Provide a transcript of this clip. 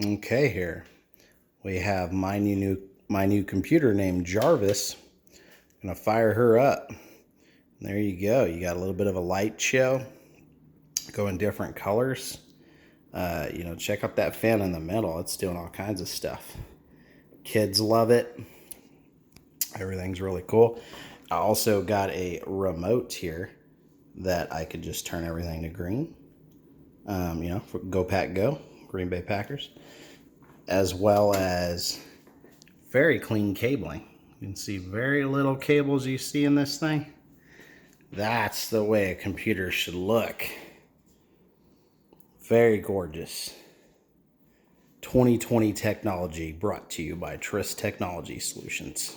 Okay, here we have my new computer named Jarvis. Gonna fire her up. There you go. You got a little bit of a light show. Go in different colors. Check out that fan in the middle. It's doing all kinds of stuff. Kids love it. Everything's really cool. I also got a remote here that I could just turn everything to green. For Go Pack Go, Green Bay Packers. As well as very clean cabling. You can see very little cables you see in this thing. That's the way a computer should look. Very gorgeous. 2020 technology brought to you by Tris Technology Solutions.